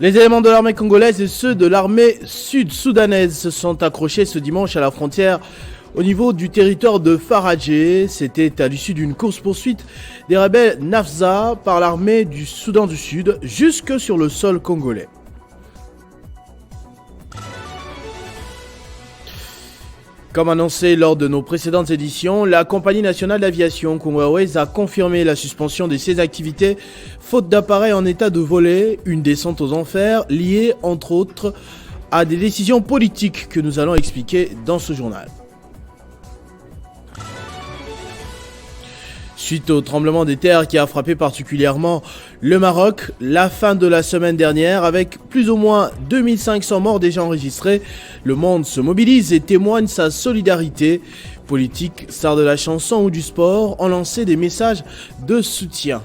Les éléments de l'armée congolaise et ceux de l'armée sud-soudanaise se sont accrochés ce dimanche à la frontière au niveau du territoire de Faradje. C'était à l'issue d'une course-poursuite des rebelles Nafza par l'armée du Soudan du Sud jusque sur le sol congolais. Comme annoncé lors de nos précédentes éditions, la compagnie nationale d'aviation Congo Airways a confirmé la suspension de ses activités faute d'appareils en état de voler, une descente aux enfers liée entre autres à des décisions politiques que nous allons expliquer dans ce journal. Suite au tremblement de terre qui a frappé particulièrement le Maroc, la fin de la semaine dernière, avec plus ou moins 2500 morts déjà enregistrés, le monde se mobilise et témoigne sa solidarité. Politiques, stars de la chanson ou du sport ont lancé des messages de soutien.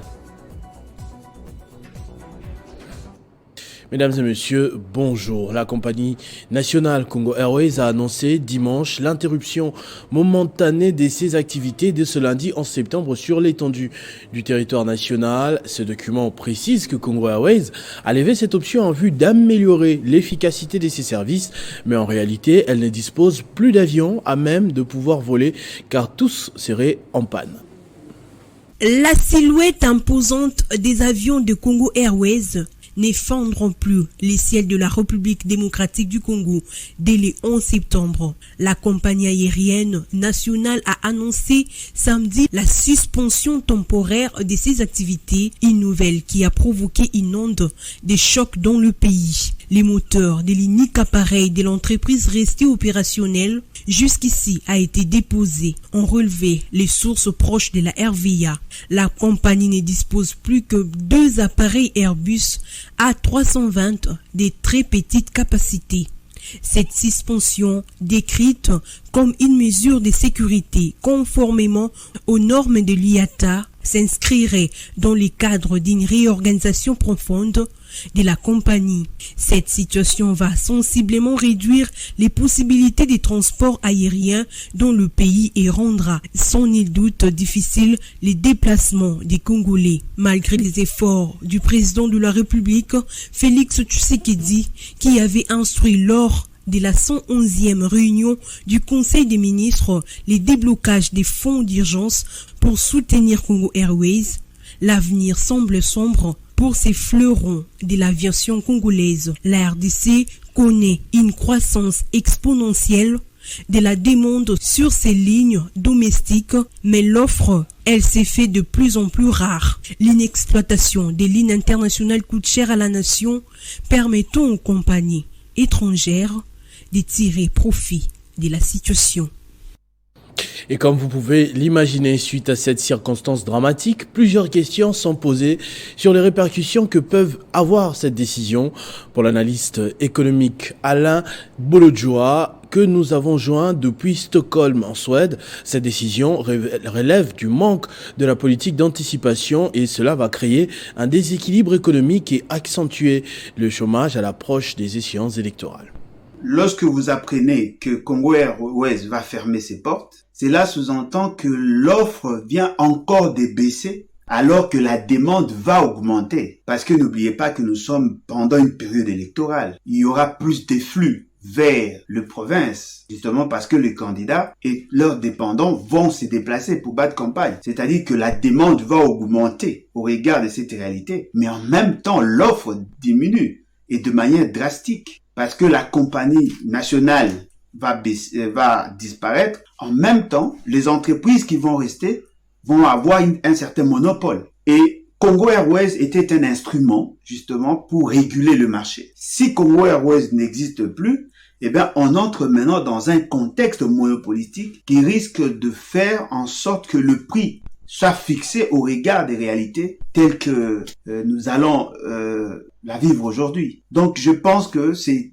Mesdames et messieurs, bonjour. La compagnie nationale Congo Airways a annoncé dimanche l'interruption momentanée de ses activités dès ce lundi 11 septembre sur l'étendue du territoire national. Ce document précise que Congo Airways a levé cette option en vue d'améliorer l'efficacité de ses services, mais en réalité, elle ne dispose plus d'avions à même de pouvoir voler car tous seraient en panne. La silhouette imposante des avions de Congo Airways n'effondreront plus les ciels de la République démocratique du Congo dès le 11 septembre. La compagnie aérienne nationale a annoncé samedi la suspension temporaire de ses activités, une nouvelle qui a provoqué une onde de choc dans le pays. Les moteurs de l'unique appareil de l'entreprise restés opérationnels jusqu'ici a été déposé, ont relevé les sources proches de la RVA. La compagnie ne dispose plus que 2 appareils Airbus A320 de très petite capacité. Cette suspension, décrite comme une mesure de sécurité conformément aux normes de l'IATA, s'inscrirait dans le cadre d'une réorganisation profonde de la compagnie. Cette situation va sensiblement réduire les possibilités de transport aérien dans le pays et rendra sans nul doute difficile les déplacements des Congolais. Malgré les efforts du président de la République, Félix Tshisekedi, qui avait instruit lors de la 111e réunion du Conseil des ministres les déblocages des fonds d'urgence pour soutenir Congo Airways, l'avenir semble sombre pour ces fleurons de l'aviation congolaise. La RDC connaît une croissance exponentielle de la demande sur ces lignes domestiques, mais l'offre, elle s'est fait de plus en plus rare. L'inexploitation des lignes internationales coûte cher à la nation, permettant aux compagnies étrangères de tirer profit de la situation. Et comme vous pouvez l'imaginer, suite à cette circonstance dramatique, plusieurs questions sont posées sur les répercussions que peuvent avoir cette décision. Pour l'analyste économique Alain Bolodjoa, que nous avons joint depuis Stockholm en Suède, cette décision relève du manque de la politique d'anticipation et cela va créer un déséquilibre économique et accentuer le chômage à l'approche des échéances électorales. Lorsque vous apprenez que Congo Airways va fermer ses portes, cela sous-entend que l'offre vient encore de baisser alors que la demande va augmenter. Parce que n'oubliez pas que nous sommes pendant une période électorale. Il y aura plus de flux vers les provinces, justement parce que les candidats et leurs dépendants vont se déplacer pour battre campagne. C'est-à-dire que la demande va augmenter au regard de cette réalité, mais en même temps l'offre diminue et de manière drastique. Parce que la compagnie nationale va disparaître, en même temps, les entreprises qui vont rester vont avoir un certain monopole. Et Congo Airways était un instrument, justement, pour réguler le marché. Si Congo Airways n'existe plus, eh bien, on entre maintenant dans un contexte monopolistique qui risque de faire en sorte que le prix soit fixé au regard des réalités telles que nous allons la vivre aujourd'hui. Donc, je pense que c'est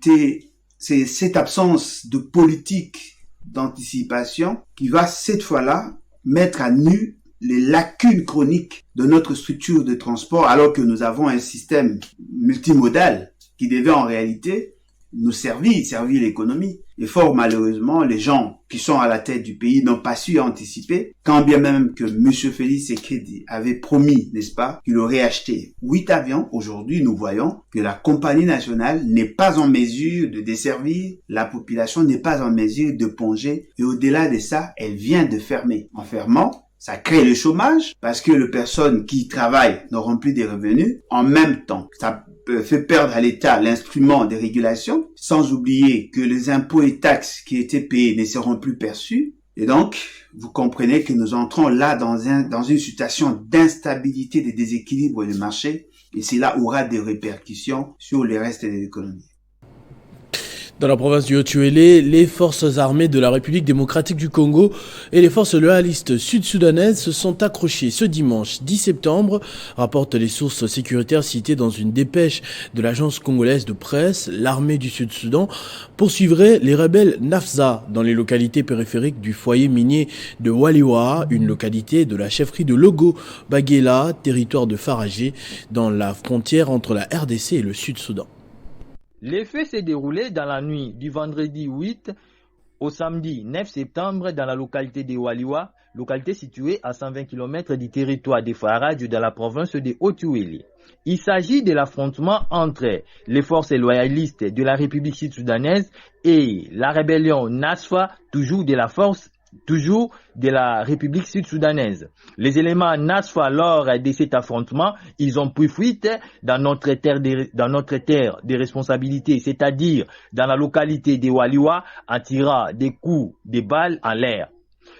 cette absence de politique d'anticipation qui va cette fois-là mettre à nu les lacunes chroniques de notre structure de transport alors que nous avons un système multimodal qui devait en réalité nous servir l'économie. Et fort malheureusement, les gens qui sont à la tête du pays n'ont pas su anticiper, quand bien même que M. Félix Tshisekedi avait promis, n'est-ce pas, qu'il aurait acheté 8 avions. Aujourd'hui, nous voyons que la compagnie nationale n'est pas en mesure de desservir, la population n'est pas en mesure de plonger, et au-delà de ça, elle vient de fermer. En fermant, ça crée le chômage parce que les personnes qui travaillent n'auront plus de revenus. En même temps, ça fait perdre à l'État l'instrument de régulation, sans oublier que les impôts et taxes qui étaient payés ne seront plus perçus. Et donc, vous comprenez que nous entrons là dans une situation d'instabilité, de déséquilibre du marché, et cela aura des répercussions sur le reste de l'économie. Dans la province du Haut-Uélé, les forces armées de la République démocratique du Congo et les forces loyalistes sud-soudanaises se sont accrochées ce dimanche 10 septembre, rapportent les sources sécuritaires citées dans une dépêche de l'agence congolaise de presse. L'armée du Sud-Soudan poursuivrait les rebelles Nafza dans les localités périphériques du foyer minier de Waliwa, une localité de la chefferie de Logo-Baguela, territoire de Faragé, dans la frontière entre la RDC et le Sud-Soudan. Les faits s'est déroulé dans la nuit du vendredi 8 au samedi 9 septembre dans la localité de Waliwa, localité située à 120 km du territoire de Farage dans la province de Haut-Uélé. Il s'agit de l'affrontement entre les forces loyalistes de la République sud-soudanaise et la rébellion NASFA, toujours de la République sud-soudanaise. Les éléments NASFA, lors de cet affrontement, ils ont pris fuite dans notre terre de responsabilité, c'est-à-dire dans la localité de Waliwa, en tirant des coups de balles en l'air.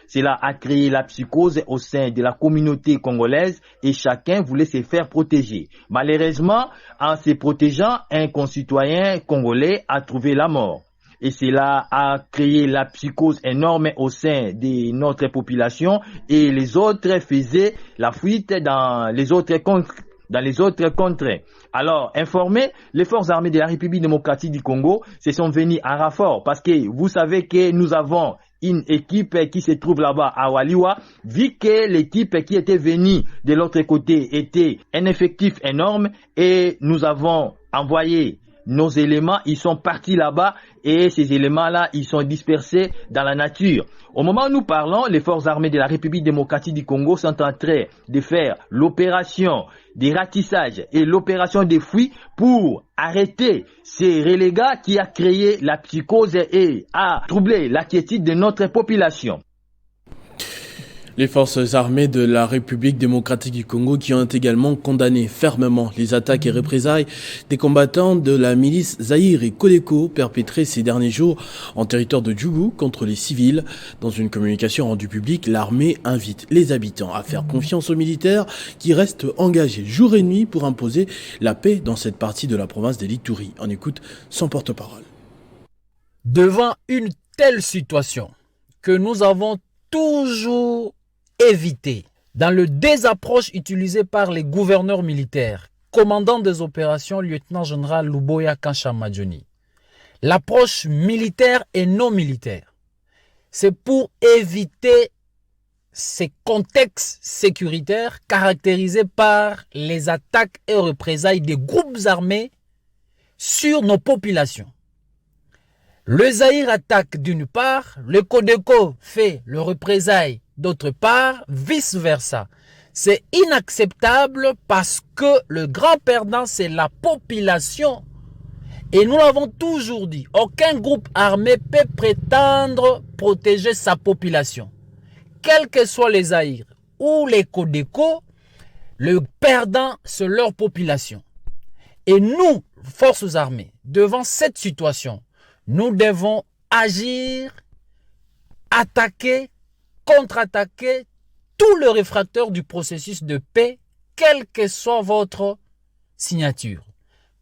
Cela a créé la psychose au sein de la communauté congolaise et chacun voulait se faire protéger. Malheureusement, en se protégeant, un concitoyen congolais a trouvé la mort. Et cela a créé la psychose énorme au sein de notre population et les autres faisaient la fuite dans les autres contrées. Alors, informés, les forces armées de la République démocratique du Congo se sont venues à renfort parce que vous savez que nous avons une équipe qui se trouve là-bas à Waliwa, vu que l'équipe qui était venue de l'autre côté était un effectif énorme et nous avons envoyé nos éléments, ils sont partis là-bas et ces éléments-là, ils sont dispersés dans la nature. Au moment où nous parlons, les forces armées de la République démocratique du Congo sont en train de faire l'opération des ratissages et l'opération des fouilles pour arrêter ces relégats qui a créé la psychose et a troublé la quiétude de notre population. Les forces armées de la République démocratique du Congo qui ont également condamné fermement les attaques et représailles des combattants de la milice Zaïre et Kodeko perpétrées ces derniers jours en territoire de Djougou contre les civils. Dans une communication rendue publique, l'armée invite les habitants à faire confiance aux militaires qui restent engagés jour et nuit pour imposer la paix dans cette partie de la province des Lituri. On écoute son porte-parole. Devant une telle situation que nous avons toujours éviter dans le désapproche utilisé par les gouverneurs militaires, commandant des opérations lieutenant-général Luboya Kanchamadjoni. L'approche militaire et non militaire, c'est pour éviter ces contextes sécuritaires caractérisés par les attaques et représailles des groupes armés sur nos populations. Le Zaïre attaque d'une part, le Kodeko fait le représailles d'autre part, vice-versa. C'est inacceptable parce que le grand perdant, c'est la population. Et nous l'avons toujours dit, aucun groupe armé peut prétendre protéger sa population. Quels que soient les Zaïre ou les Kodeko, le perdant, c'est leur population. Et nous, forces armées, devant cette situation, nous devons agir, attaquer, contre-attaquer tout le réfractaire du processus de paix, quelle que soit votre signature.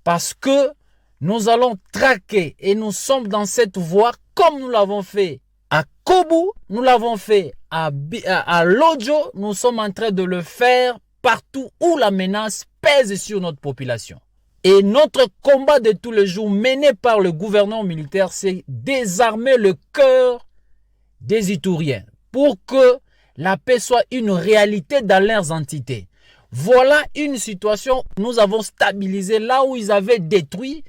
Parce que nous allons traquer et nous sommes dans cette voie comme nous l'avons fait à Kobu, nous l'avons fait à Lodjo, nous sommes en train de le faire partout où la menace pèse sur notre population. Et notre combat de tous les jours mené par le gouvernement militaire, c'est désarmer le cœur des Ituriens pour que la paix soit une réalité dans leurs entités. Voilà une situation que nous avons stabilisée là où ils avaient détruit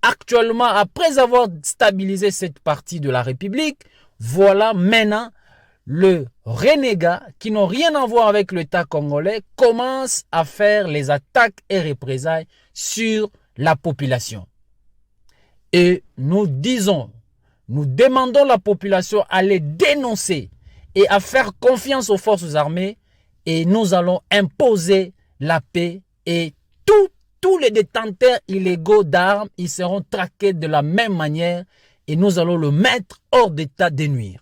actuellement, après avoir stabilisé cette partie de la République, voilà maintenant le renégat qui n'ont rien à voir avec l'État congolais commence à faire les attaques et représailles sur la population. Et nous demandons à la population à les dénoncer et à faire confiance aux forces armées et nous allons imposer la paix et tous les détenteurs illégaux d'armes, ils seront traqués de la même manière et nous allons le mettre hors d'état de nuire.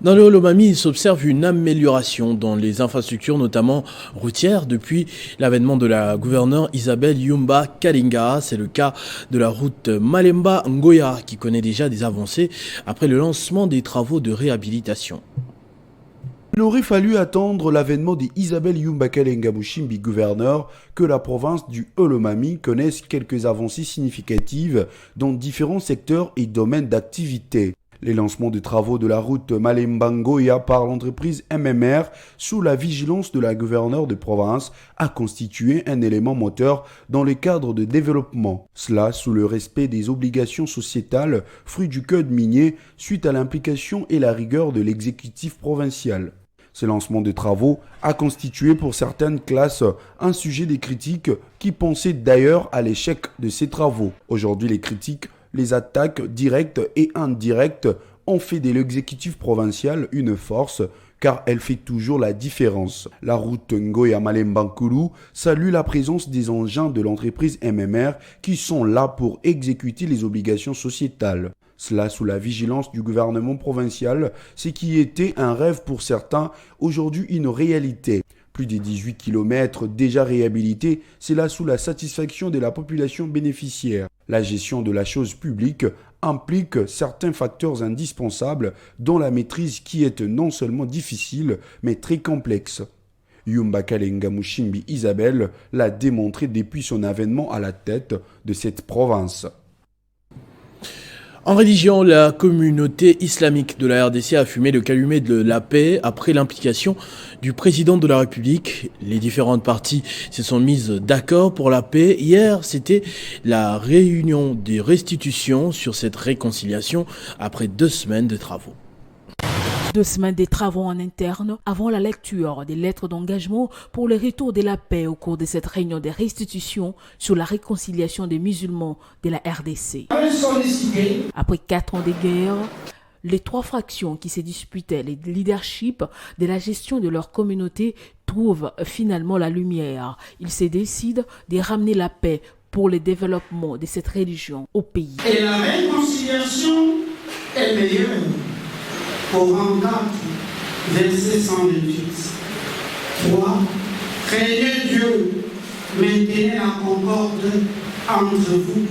Dans le Lomami, il s'observe une amélioration dans les infrastructures, notamment routières, depuis l'avènement de la gouverneure Isabelle Yumba Kalinga. C'est le cas de la route Malemba-Ngoya, qui connaît déjà des avancées après le lancement des travaux de réhabilitation. Il aurait fallu attendre l'avènement d'Isabelle Yumba Kalinga Mushimbi, gouverneur, que la province du Lomami connaisse quelques avancées significatives dans différents secteurs et domaines d'activité. Les lancements des travaux de la route Malemba-Ngoya par l'entreprise MMR sous la vigilance de la gouverneure de province a constitué un élément moteur dans le cadre de développement. Cela sous le respect des obligations sociétales, fruit du code minier, suite à l'implication et la rigueur de l'exécutif provincial. Ce lancement de travaux a constitué pour certaines classes un sujet des critiques qui pensaient d'ailleurs à l'échec de ces travaux. Aujourd'hui, les critiques, les attaques directes et indirectes ont fait de l'exécutif provincial une force car elle fait toujours la différence. La route Ngoya-Malemba-Nkulu salue la présence des engins de l'entreprise MMR qui sont là pour exécuter les obligations sociétales. Cela sous la vigilance du gouvernement provincial, ce qui était un rêve pour certains, aujourd'hui une réalité. Plus de 18 km déjà réhabilités, c'est là sous la satisfaction de la population bénéficiaire. La gestion de la chose publique implique certains facteurs indispensables dont la maîtrise qui est non seulement difficile, mais très complexe. Yumba Kalinga Mushimbi Isabelle l'a démontré depuis son avènement à la tête de cette province. En religion, la communauté islamique de la RDC a fumé le calumet de la paix après l'implication du président de la République. Les différentes parties se sont mises d'accord pour la paix. Hier, c'était la réunion des restitutions sur cette réconciliation après 2 semaines de travaux. 2 semaines de travaux en interne avant la lecture des lettres d'engagement pour le retour de la paix au cours de cette réunion de restitution sur la réconciliation des musulmans de la RDC. Après 4 ans de guerre, les 3 fractions qui se disputaient le leadership de la gestion de leur communauté trouvent finalement la lumière. Ils se décident de ramener la paix pour le développement de cette religion au pays. Et la réconciliation est meilleure. Coran 4, verset 128. 3. Craignez Dieu, maintenez la concorde entre vous.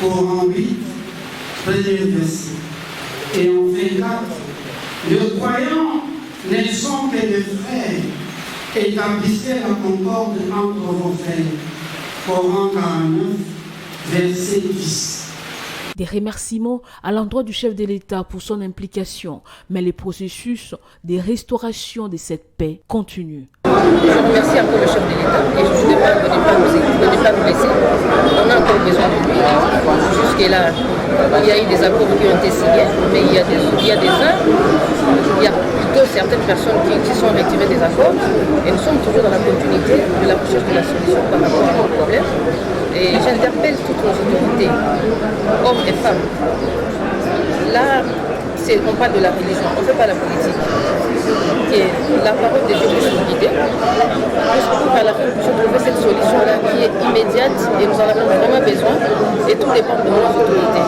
Coran 8, premier verset. Et enfin 4. Les croyants ne sont que des frères. Établissez la concorde entre vos frères. Coran 49, verset 10. Des remerciements à l'endroit du chef de l'État pour son implication, mais le processus de restauration de cette paix continue. Je remercie encore le chef de l'État et je vous demande de ne pas nous laisser. On a encore besoin de lui. Jusque-là, il y a eu des accords qui ont été signés, mais il y a plutôt certaines personnes qui sont retirées des accords et nous sommes toujours dans la continuité de la recherche de la solution par rapport à nos problèmes. Et j'interpelle toutes nos autorités, hommes et femmes. Là, on parle de la religion, on ne fait pas la politique. Et la parole de Dieu peut nous guider. Jusqu'à la fin, nous puissions trouver cette solution-là qui est immédiate et nous en avons vraiment besoin. Et tout dépend de nos autorités.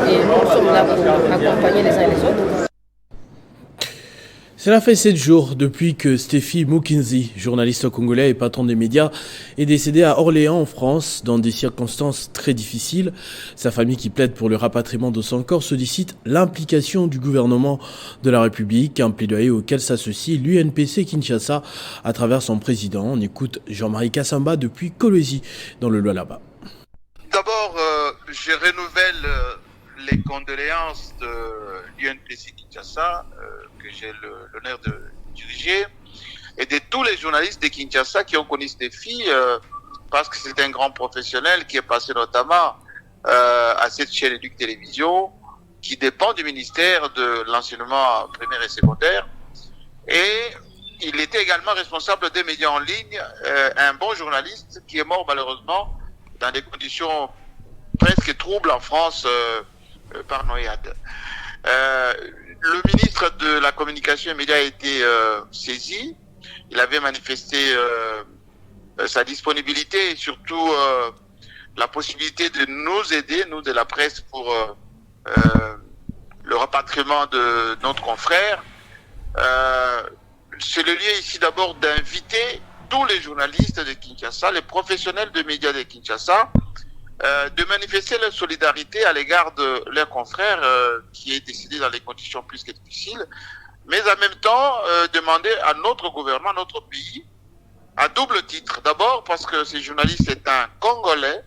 Et nous sommes là pour accompagner les uns et les autres. Cela fait 7 jours depuis que Stephy Mukinzi, journaliste congolais et patron des médias, est décédé à Orléans en France dans des circonstances très difficiles. Sa famille qui plaide pour le rapatriement de son corps sollicite l'implication du gouvernement de la République, un plaidoyer auquel s'associe l'UNPC Kinshasa à travers son président. On écoute Jean-Marie Kassamba depuis Kolwezi dans le Lualaba. D'abord, je renouvelle les condoléances de l'UNPC Kinshasa, que j'ai l'honneur de diriger, et de tous les journalistes de Kinshasa qui ont connu Stephy, parce que c'est un grand professionnel qui est passé notamment à cette chaîne Éduc Télévision qui dépend du ministère de l'enseignement primaire et secondaire. Et il était également responsable des médias en ligne, un bon journaliste qui est mort malheureusement dans des conditions presque troubles en France par noyade. Le ministre de la Communication et Médias a été saisi. Il avait manifesté sa disponibilité et surtout la possibilité de nous aider, nous de la presse, pour le rapatriement de notre confrère. C'est le lieu ici d'abord d'inviter tous les journalistes de Kinshasa, les professionnels de médias de Kinshasa, de manifester leur solidarité à l'égard de leur confrère qui est décédé dans des conditions plus que difficiles, mais en même temps demander à notre gouvernement, notre pays, à double titre. D'abord parce que ce journaliste est un Congolais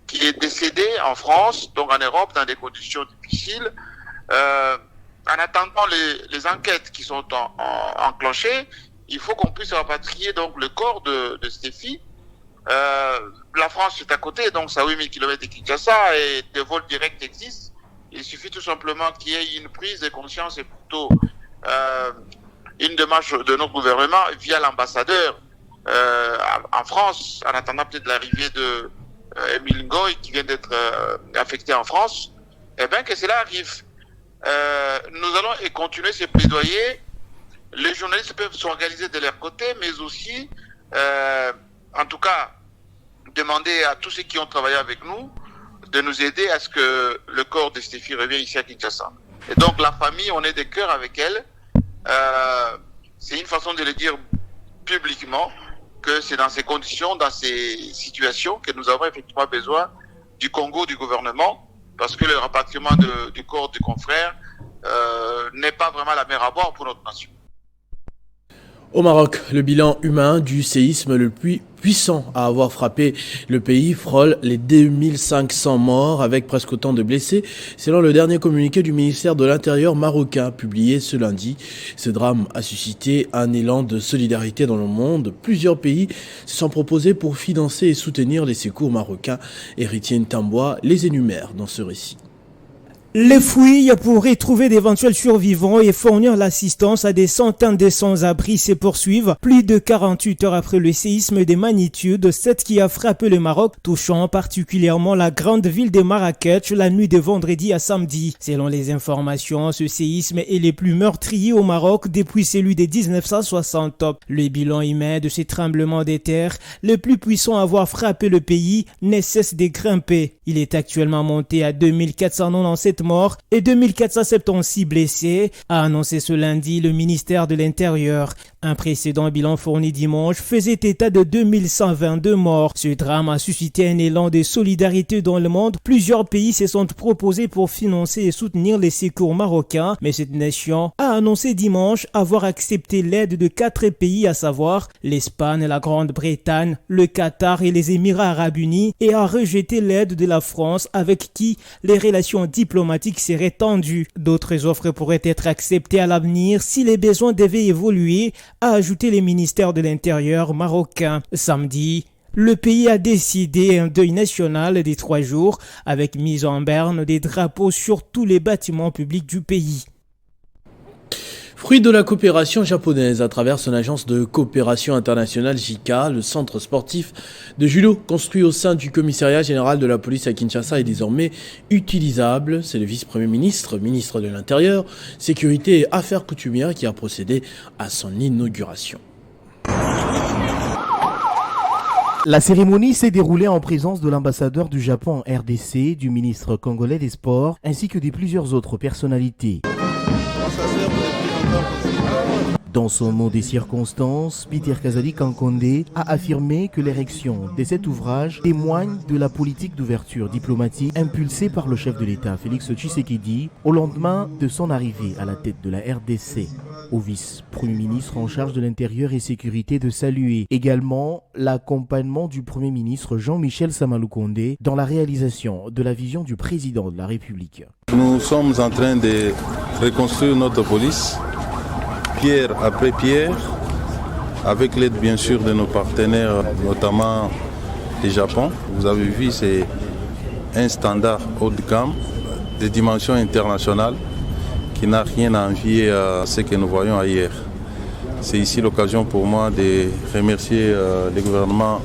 qui est décédé en France, donc en Europe, dans des conditions difficiles. En attendant les enquêtes qui sont enclenchées, il faut qu'on puisse rapatrier donc le corps de Stéphie. La France est à côté, donc c'est à 8000 km de Kinshasa et des vols directs existent. Il suffit tout simplement qu'il y ait une prise de conscience et plutôt une démarche de notre gouvernement via l'ambassadeur en France, en attendant peut-être l'arrivée de Émile Ngoy qui vient d'être affecté en France, et bien que cela arrive. Nous allons continuer ce plaidoyer. Les journalistes peuvent s'organiser de leur côté, mais aussi, en tout cas, demander à tous ceux qui ont travaillé avec nous de nous aider à ce que le corps de Stéphie revienne ici à Kinshasa. Et donc la famille, on est de cœur avec elle. C'est une façon de le dire publiquement que c'est dans ces conditions, dans ces situations que nous avons effectivement besoin du Congo, du gouvernement, parce que le rapatriement du corps du confrère n'est pas vraiment la mer à boire pour notre nation. Au Maroc, le bilan humain du séisme le plus puissant à avoir frappé le pays frôle les 2500 morts avec presque autant de blessés, selon le dernier communiqué du ministère de l'Intérieur marocain publié ce lundi. Ce drame a suscité un élan de solidarité dans le monde. Plusieurs pays se sont proposés pour financer et soutenir les secours marocains. Héritier Ntambois les énumère dans ce récit. Les fouilles pour y trouver d'éventuels survivants et fournir l'assistance à des centaines de sans-abri se poursuivent plus de 48 heures après le séisme de magnitude 7 qui a frappé le Maroc, touchant particulièrement la grande ville de Marrakech la nuit de vendredi à samedi. Selon les informations, ce séisme est le plus meurtrier au Maroc depuis celui de 1960. Le bilan humain de ce tremblement de terre, le plus puissant à avoir frappé le pays, ne cesse de grimper. Il est actuellement monté à 2497 morts et 2476 blessés, a annoncé ce lundi le ministère de l'Intérieur. Un précédent bilan fourni dimanche faisait état de 2122 morts. Ce drame a suscité un élan de solidarité dans le monde. Plusieurs pays se sont proposés pour financer et soutenir les secours marocains, mais cette nation a annoncé dimanche avoir accepté l'aide de 4 pays, à savoir l'Espagne, la Grande-Bretagne, le Qatar et les Émirats arabes unis, et a rejeté l'aide de la France avec qui les relations diplomatiques seraient tendues. D'autres offres pourraient être acceptées à l'avenir si les besoins devaient évoluer, a ajouté le ministère de l'Intérieur marocain. Samedi, le pays a décidé un deuil national des 3 jours avec mise en berne des drapeaux sur tous les bâtiments publics du pays. Fruit de la coopération japonaise à travers son agence de coopération internationale JICA, le centre sportif de judo construit au sein du commissariat général de la police à Kinshasa est désormais utilisable. C'est le vice-premier ministre, ministre de l'Intérieur, Sécurité et Affaires coutumières qui a procédé à son inauguration. La cérémonie s'est déroulée en présence de l'ambassadeur du Japon en RDC, du ministre congolais des Sports, ainsi que de plusieurs autres personnalités. Dans son mot des circonstances, Peter Kazadi Kankonde a affirmé que l'érection de cet ouvrage témoigne de la politique d'ouverture diplomatique impulsée par le chef de l'État Félix Tshisekedi au lendemain de son arrivée à la tête de la RDC. Au vice-premier ministre en charge de l'Intérieur et Sécurité de saluer également l'accompagnement du Premier ministre Jean-Michel Samaloukonde dans la réalisation de la vision du président de la République. Nous sommes en train de reconstruire notre police, pierre après pierre, avec l'aide bien sûr de nos partenaires, notamment du Japon. Vous avez vu, c'est un standard haut de gamme, de dimension internationale, qui n'a rien à envier à ce que nous voyons ailleurs. C'est ici l'occasion pour moi de remercier le gouvernement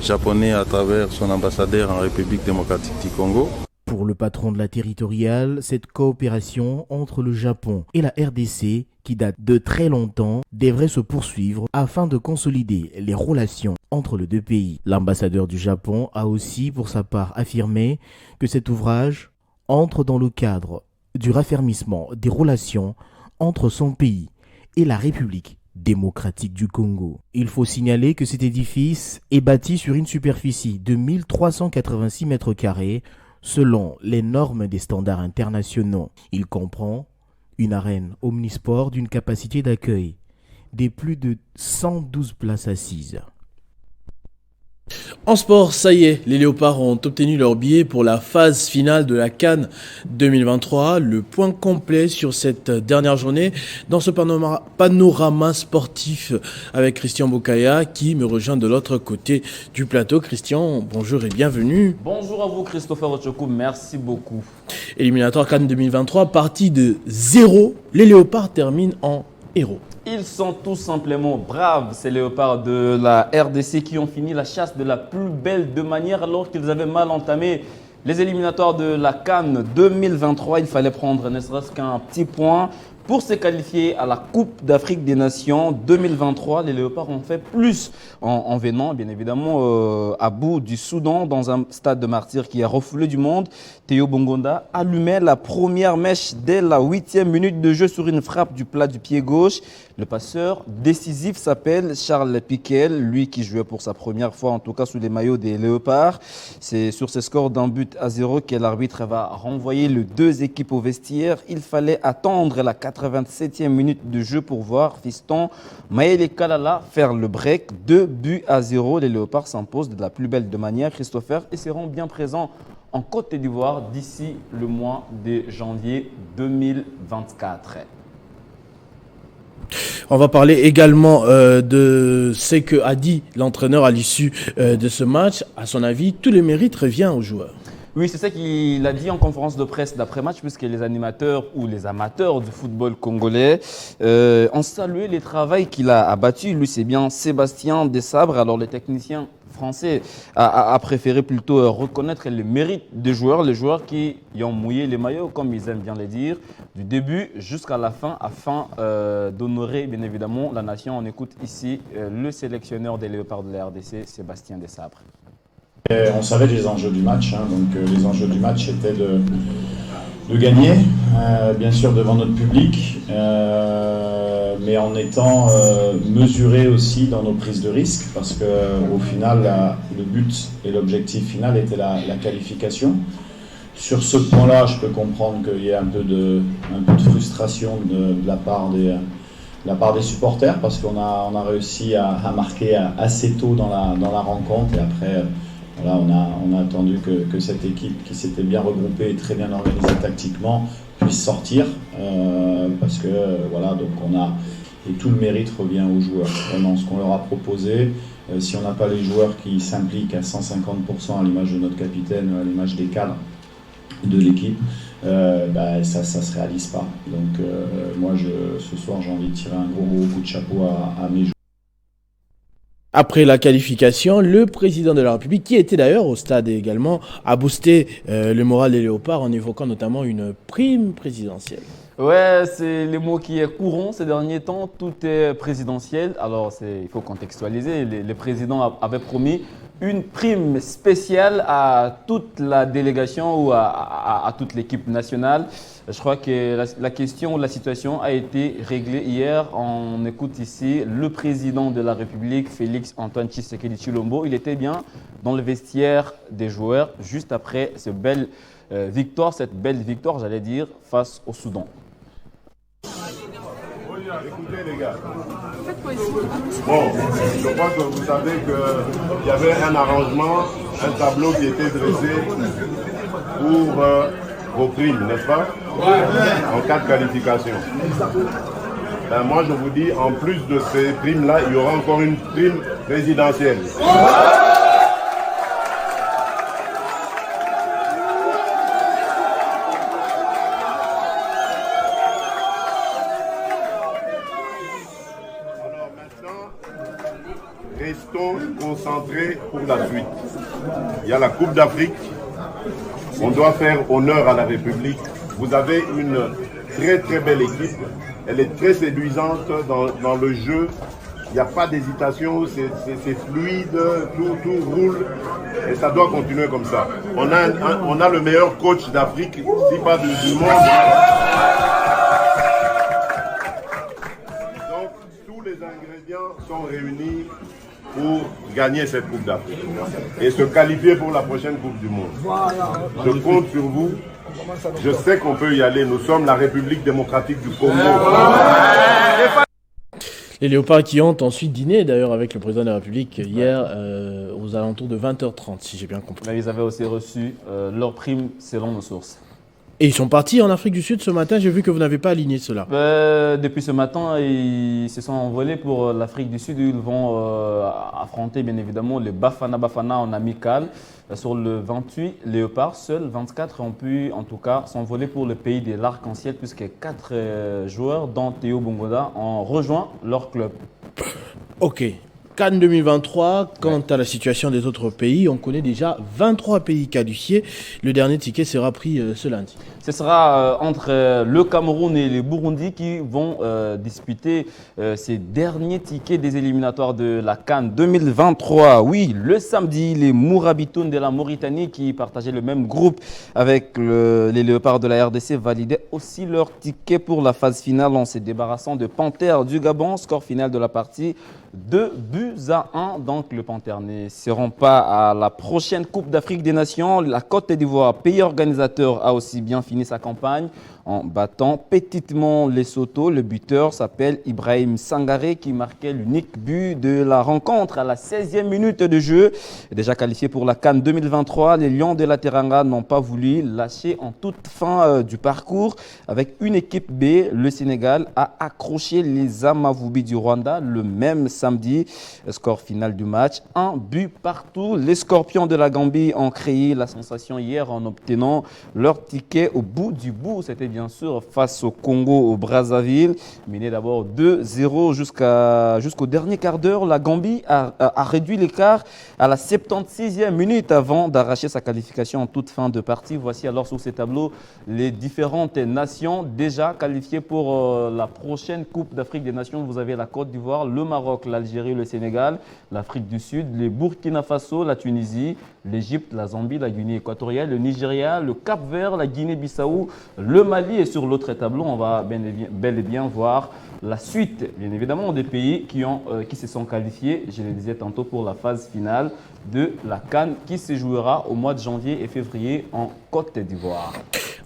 japonais à travers son ambassadeur en République démocratique du Congo. Pour le patron de la territoriale, cette coopération entre le Japon et la RDC, qui date de très longtemps, devrait se poursuivre afin de consolider les relations entre les deux pays. L'ambassadeur du Japon a aussi, pour sa part, affirmé que cet ouvrage entre dans le cadre du raffermissement des relations entre son pays et la République démocratique du Congo. Il faut signaler que cet édifice est bâti sur une superficie de 1386 mètres carrés selon les normes des standards internationaux. Il comprend une arène omnisport d'une capacité d'accueil de plus de 112 places assises. En sport, ça y est, les Léopards ont obtenu leur billet pour la phase finale de la CAN 2023. Le point complet sur cette dernière journée dans ce panorama sportif avec Christian Bokaya qui me rejoint de l'autre côté du plateau. Christian, bonjour et bienvenue. Bonjour à vous Christopher Ochokou, merci beaucoup. Éliminatoire CAN 2023, partie de 0, les Léopards terminent en héros. Ils sont tout simplement braves, ces léopards de la RDC qui ont fini la chasse de la plus belle de manière alors qu'ils avaient mal entamé les éliminatoires de la CAN 2023. Il fallait prendre ne serait-ce qu'un petit point pour se qualifier à la Coupe d'Afrique des Nations 2023. Les Léopards ont fait plus en venant, bien évidemment, à bout du Soudan, dans un stade de martyrs qui a refoulé du monde. Théo Bongonda allumait la première mèche dès la 8e minute de jeu sur une frappe du plat du pied gauche. Le passeur décisif s'appelle Charles Piquel, lui qui jouait pour sa première fois, en tout cas sous les maillots des Léopards. C'est sur ce score d'1-0 que l'arbitre va renvoyer les deux équipes au vestiaire. Il fallait attendre la 87e minute de jeu pour voir fiston Maël Kalala faire le break. 2-0. Les Léopards s'imposent de la plus belle de manière, Christopher, et seront bien présents en Côte d'Ivoire d'ici le mois de janvier 2024. On va parler également de ce que a dit l'entraîneur à l'issue de ce match. À son avis, tout le mérite revient aux joueurs. Oui, c'est ça qu'il a dit en conférence de presse d'après-match, puisque les animateurs ou les amateurs du football congolais ont salué le travail qu'il a abattu. Lui, c'est bien Sébastien Desabre. Alors, les techniciens français a préféré plutôt reconnaître les mérites des joueurs, les joueurs qui y ont mouillé les maillots, comme ils aiment bien le dire, du début jusqu'à la fin, afin d'honorer bien évidemment la nation. On écoute ici le sélectionneur des Léopards de la RDC, Sébastien Desabre. On savait les enjeux du match, donc les enjeux du match étaient de gagner, bien sûr devant notre public, mais en étant mesuré aussi dans nos prises de risques, parce qu'au final, le but et l'objectif final était la qualification. Sur ce point-là, je peux comprendre qu'il y ait un peu de frustration de la part des supporters, parce qu'on a réussi à marquer assez tôt dans la rencontre, et après... Voilà, on a attendu que cette équipe qui s'était bien regroupée et très bien organisée tactiquement puisse sortir, parce que voilà, donc et tout le mérite revient aux joueurs. Vraiment, ce qu'on leur a proposé, si on n'a pas les joueurs qui s'impliquent à 150% à l'image de notre capitaine, à l'image des cadres de l'équipe, ça ne se réalise pas. Donc moi, ce soir, j'ai envie de tirer un gros coup de chapeau à mes joueurs. Après la qualification, le président de la République, qui était d'ailleurs au stade également, a boosté le moral des Léopards en évoquant notamment une prime présidentielle. Ouais, c'est le mot qui est courant ces derniers temps, tout est présidentiel. Alors, il faut contextualiser, les présidents avaient promis une prime spéciale à toute la délégation ou à toute l'équipe nationale. Je crois que la question, la situation a été réglée hier. On écoute ici le président de la République, Félix Antoine Tshisekedi Tshilombo. Il était bien dans le vestiaire des joueurs juste après cette belle victoire, j'allais dire, face au Soudan. Écoutez les gars, bon, je crois que vous savez qu'il y avait un arrangement, un tableau qui était dressé pour vos primes, n'est-ce pas? En cas de qualification. Ben, moi je vous dis, en plus de ces primes-là, il y aura encore une prime présidentielle. concentrés pour la suite. Il y a la Coupe d'Afrique. On doit faire honneur à la République. Vous avez une très très belle équipe. Elle est très séduisante dans le jeu. Il n'y a pas d'hésitation, c'est fluide, tout roule et ça doit continuer comme ça. On a le meilleur coach d'Afrique, si pas du monde. Donc tous les ingrédients sont réunis pour gagner cette Coupe d'Afrique et se qualifier pour la prochaine Coupe du Monde. Je compte sur vous. Je sais qu'on peut y aller. Nous sommes la République démocratique du Congo. Les Léopards qui ont ensuite dîné d'ailleurs avec le président de la République hier aux alentours de 20h30, si j'ai bien compris. Mais ils avaient aussi reçu leur prime selon nos sources. Et ils sont partis en Afrique du Sud ce matin, j'ai vu que vous n'avez pas aligné cela. Depuis ce matin, ils se sont envolés pour l'Afrique du Sud où ils vont affronter bien évidemment les Bafana en amical. Sur le 28, Léopards, seuls 24 ont pu en tout cas s'envoler pour le pays de l'arc-en-ciel puisque 4 joueurs, dont Théo Bongoda, ont rejoint leur club. Ok. CAN 2023, quant à la situation des autres pays, on connaît déjà 23 pays qualifiés. Le dernier ticket sera pris ce lundi. Ce sera entre le Cameroun et le Burundi qui vont disputer ces derniers tickets des éliminatoires de la CAN 2023. Oui, le samedi, les Mourabitoun de la Mauritanie qui partageaient le même groupe avec les Léopards de la RDC validaient aussi leur ticket pour la phase finale en se débarrassant de Panthère du Gabon. Score final de la partie 2-1. Donc le Panthère ne seront pas à la prochaine Coupe d'Afrique des Nations. La Côte d'Ivoire, pays organisateur, a aussi bien fini sa campagne en battant petitement Lesotho. Le buteur s'appelle Ibrahim Sangaré qui marquait l'unique but de la rencontre à la 16e minute de jeu. Déjà qualifié pour la CAN 2023, les Lions de la Teranga n'ont pas voulu lâcher en toute fin du parcours. Avec une équipe B, le Sénégal a accroché les Amavubi du Rwanda le même samedi. Score final du match, 1 but partout. Les Scorpions de la Gambie ont créé la sensation hier en obtenant leur ticket au bout du bout. C'était bien sûr face au Congo, au Brazzaville. Mené d'abord 2-0 jusqu'au dernier quart d'heure. La Gambie a réduit l'écart à la 76e minute avant d'arracher sa qualification en toute fin de partie. Voici alors sur ces tableaux les différentes nations déjà qualifiées pour la prochaine Coupe d'Afrique des Nations. Vous avez la Côte d'Ivoire, le Maroc, l'Algérie, le Sénégal, l'Afrique du Sud, le Burkina Faso, la Tunisie, l'Égypte, la Zambie, la Guinée équatoriale, le Nigeria, le Cap-Vert, la Guinée-Bissau, le Mali. Et sur l'autre tableau, on va bel et bien voir la suite, bien évidemment, des pays qui se sont qualifiés, je le disais tantôt, pour la phase finale de la CAN qui se jouera au mois de janvier et février en Côte d'Ivoire.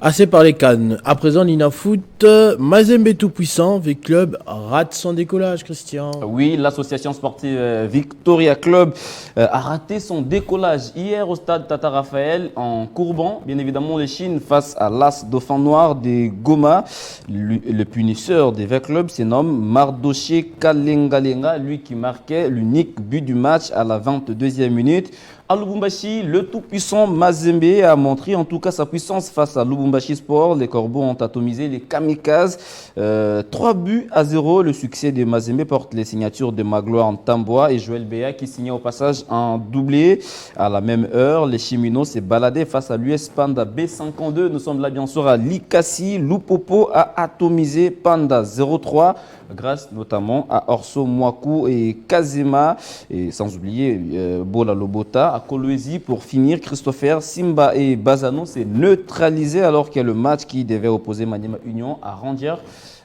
Assez parlé CAN. À présent, Nina Foot, Mazembe tout-puissant, V-Club rate son décollage, Christian. Oui, l'association sportive Victoria Club a raté son décollage hier au stade Tata Raphaël en courbant, bien évidemment, les Chines face à l'As Dauphin Noir des Goma. Le punisseur des V-Club se nomme Mardoché Kalengalenga, lui qui marquait l'unique but du match à la 22e minute. À Lubumbashi, le tout-puissant Mazembe a montré en tout cas sa puissance face à Lubumbashi Sport. Les Corbeaux ont atomisé les Kamikazes. 3-0. Le succès de Mazembe porte les signatures de Magloire Ntamboa et Joël Béa qui signait au passage un doublé. À la même heure, les Cheminots s'est baladé face à l'US Panda B52. Nous sommes là bien sûr à Likasi. Lupopo a atomisé Panda 0-3 grâce notamment à Orso Mwaku et Kazema. Et sans oublier Bola Lobota. À Kolwezi, pour finir, Christopher Simba et Bazano s'est neutralisé alors que le match qui devait opposer Maniema Union à Randier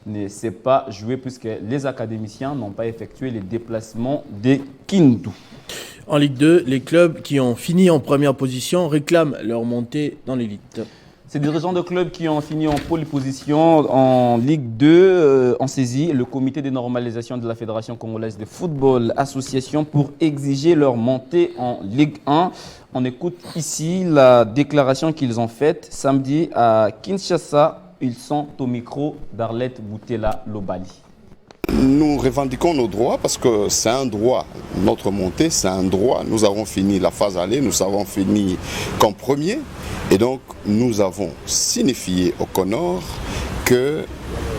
ne s'est pas joué puisque les académiciens n'ont pas effectué les déplacements des Kindu. En Ligue 2, les clubs qui ont fini en première position réclament leur montée dans l'élite. Ces dirigeants de clubs qui ont fini en pole position en Ligue 2 ont saisi le comité de normalisation de la Fédération congolaise de football association pour exiger leur montée en Ligue 1. On écoute ici la déclaration qu'ils ont faite samedi à Kinshasa. Ils sont au micro d'Arlette Boutela Lobali. Nous revendiquons nos droits parce que c'est un droit. Notre montée, c'est un droit. Nous avons fini la phase aller, nous avons fini comme premier. Et donc, nous avons signifié au CONOR que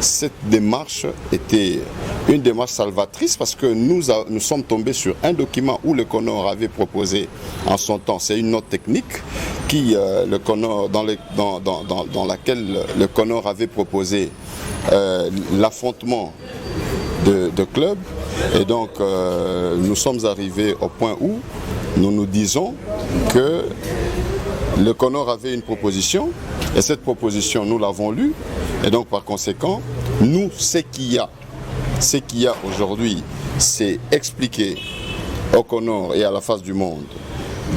cette démarche était une démarche salvatrice parce que nous sommes tombés sur un document où le CONOR avait proposé en son temps, c'est une note technique le CONOR, dans laquelle le CONOR avait proposé l'affrontement de clubs. Et donc nous sommes arrivés au point où nous nous disons que le CONOR avait une proposition et cette proposition nous l'avons lue et donc par conséquent nous ce qu'il y a aujourd'hui c'est expliquer au CONOR et à la face du monde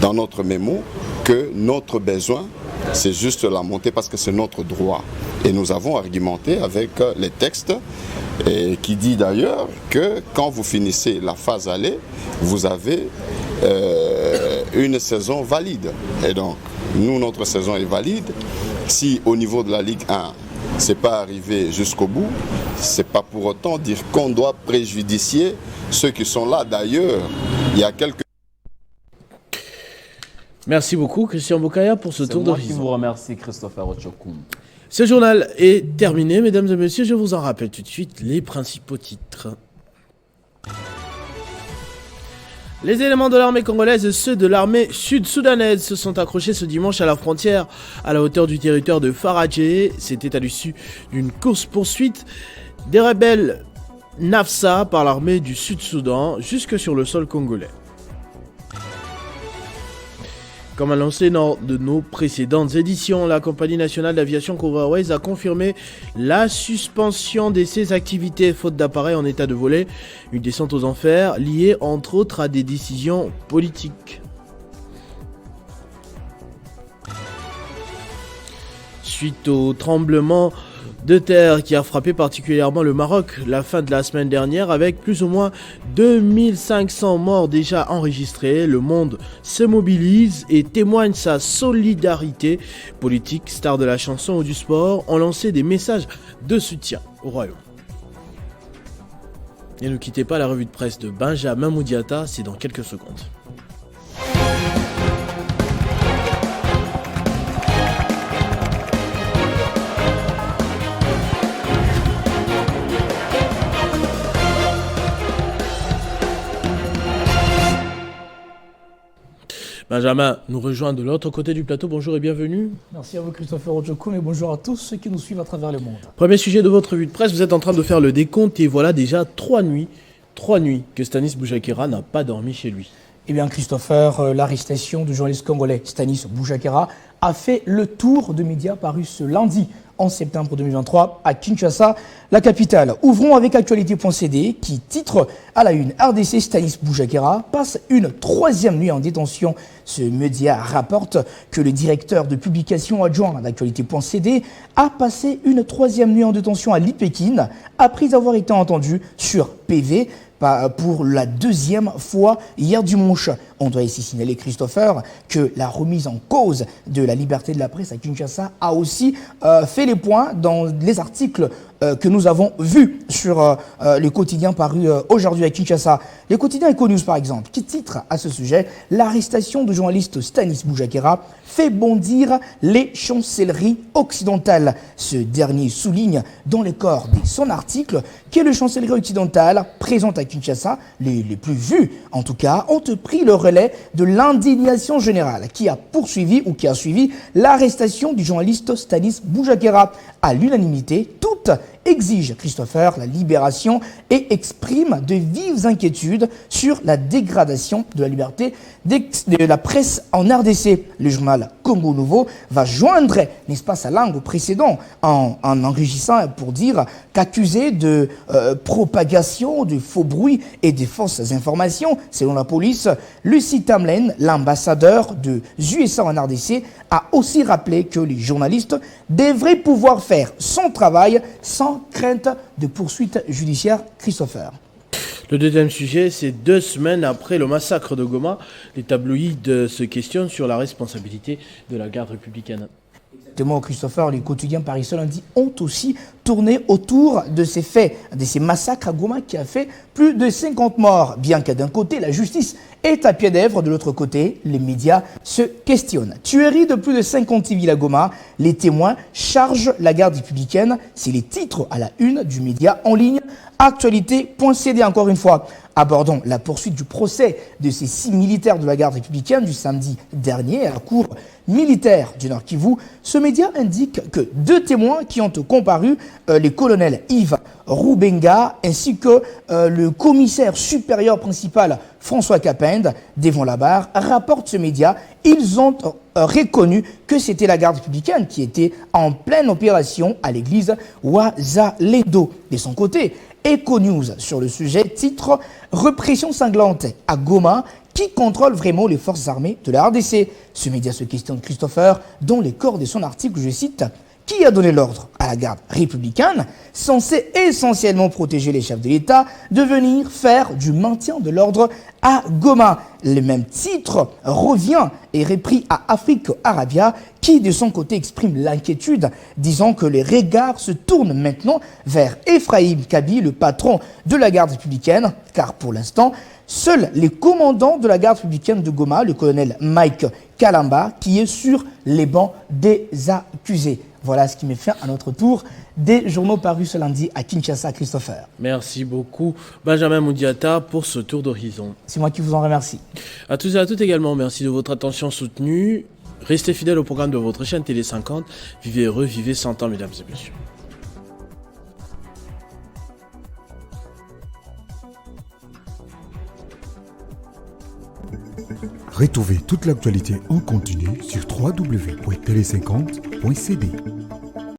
dans notre mémo que notre besoin c'est juste la montée parce que c'est notre droit et nous avons argumenté avec les textes et qui dit d'ailleurs que quand vous finissez la phase aller vous avez une saison valide et donc nous notre saison est valide si au niveau de la Ligue 1 c'est pas arrivé jusqu'au bout c'est pas pour autant dire qu'on doit préjudicier ceux qui sont là d'ailleurs il y a quelques. Merci beaucoup Christian Bokaya pour ce tour d'horizon. C'est moi qui vous remercie Christopher Ochokoum. Ce journal est terminé, mesdames et messieurs. Je vous en rappelle tout de suite les principaux titres. Les éléments de l'armée congolaise et ceux de l'armée sud-soudanaise se sont accrochés ce dimanche à la frontière à la hauteur du territoire de Faradje. C'était à l'issue d'une course-poursuite des rebelles Nafsa par l'armée du Sud-Soudan jusque sur le sol congolais. Comme annoncé lors de nos précédentes éditions, la compagnie nationale d'aviation Congo Airways a confirmé la suspension de ses activités faute d'appareils en état de voler, une descente aux enfers liée entre autres à des décisions politiques. Suite au tremblement de terre qui a frappé particulièrement le Maroc la fin de la semaine dernière avec plus ou moins 2500 morts déjà enregistrés, le monde se mobilise et témoigne sa solidarité. Politiques, stars de la chanson ou du sport ont lancé des messages de soutien au royaume. Et ne quittez pas la revue de presse de Benjamin Moudiata, c'est dans quelques secondes. Benjamin nous rejoint de l'autre côté du plateau. Bonjour et bienvenue. Merci à vous Christopher Ojokoum et bonjour à tous ceux qui nous suivent à travers le monde. Premier sujet de votre revue de presse, vous êtes en train de faire le décompte et voilà déjà 3 nuits que Stanis Boujakera n'a pas dormi chez lui. Eh bien Christopher, l'arrestation du journaliste congolais Stanis Boujakera a fait le tour de médias parus ce lundi en septembre 2023 à Kinshasa, la capitale. Ouvrons avec actualité.cd qui titre à la une RDC Stanis Boujakera passe une 3e nuit en détention. Ce média rapporte que le directeur de publication adjoint d'actualité.cd a passé une 3e nuit en détention à l'Ipékin après avoir été entendu sur PV pour la 2e fois hier dimanche. On doit ici signaler, Christopher, que la remise en cause de la liberté de la presse à Kinshasa a aussi fait les points dans les articles que nous avons vus sur le quotidien paru aujourd'hui à Kinshasa. Le quotidien Econews, par exemple, qui titre à ce sujet « L'arrestation du journaliste Stanis Boujakera fait bondir les chancelleries occidentales ». Ce dernier souligne dans le corps de son article que les chancelleries occidentales présentes à Kinshasa, les plus vues en tout cas, ont pris le relais de l'indignation générale qui a suivi l'arrestation du journaliste Stanis Boujakera. À l'unanimité, toutes exigent, Christopher, la libération et expriment de vives inquiétudes sur la dégradation de la liberté de la presse en RDC. Le journal Congo Nouveau va joindre, n'est-ce pas, sa langue au précédent en enrichissant pour dire qu'accusé de propagation de faux bruits et de fausses informations, selon la police, Lucie Tamlen, l'ambassadeur des USA en RDC, a aussi rappelé que les journalistes devraient pouvoir faire son travail sans crainte de poursuite judiciaire. Christopher. Le deuxième sujet, c'est 2 semaines après le massacre de Goma. Les tabloïds se questionnent sur la responsabilité de la garde républicaine. Exactement, Christopher, les quotidiens Paris ce lundi ont aussi tourné autour de ces faits, de ces massacres à Goma qui a fait plus de 50 morts. Bien que d'un côté, la justice est à pied d'œuvre, de l'autre côté, les médias se questionnent. Tuerie de plus de 50 civils à Goma, les témoins chargent la garde républicaine. C'est les titres à la une du média en ligne. Actualité.cd encore une fois. Abordons la poursuite du procès de ces 6 militaires de la garde républicaine du samedi dernier à la cour militaire du Nord Kivu. Ce média indique que 2 témoins qui ont comparu, les colonels Yves Roubenga ainsi que le commissaire supérieur principal François Capende devant la barre, rapporte ce média. Ils ont reconnu que c'était la garde républicaine qui était en pleine opération à l'église Ouazaledo. De son côté, Econews sur le sujet titre « Répression sanglante à Goma ». Qui contrôle vraiment les forces armées de la RDC? Ce média se questionne Christopher, dont les corps de son article, je cite, « Qui a donné l'ordre à la garde républicaine, censée essentiellement protéger les chefs de l'État, de venir faire du maintien de l'ordre à Goma ?» Le même titre revient et repris à Afrique Arabia, qui de son côté exprime l'inquiétude, disant que les regards se tournent maintenant vers Ephraim Kabi, le patron de la garde républicaine, car pour l'instant, seuls les commandants de la garde républicaine de Goma, le colonel Mike Kalamba, qui est sur les bancs des accusés. Voilà ce qui met fin à notre tour des journaux parus ce lundi à Kinshasa, Christopher. Merci beaucoup, Benjamin Moudiata, pour ce tour d'horizon. C'est moi qui vous en remercie. À tous et à toutes également, merci de votre attention soutenue. Restez fidèles au programme de votre chaîne Télé 50. Vivez heureux, vivez 100 ans, mesdames et messieurs. Retrouvez toute l'actualité en continu sur www.tele50.cd.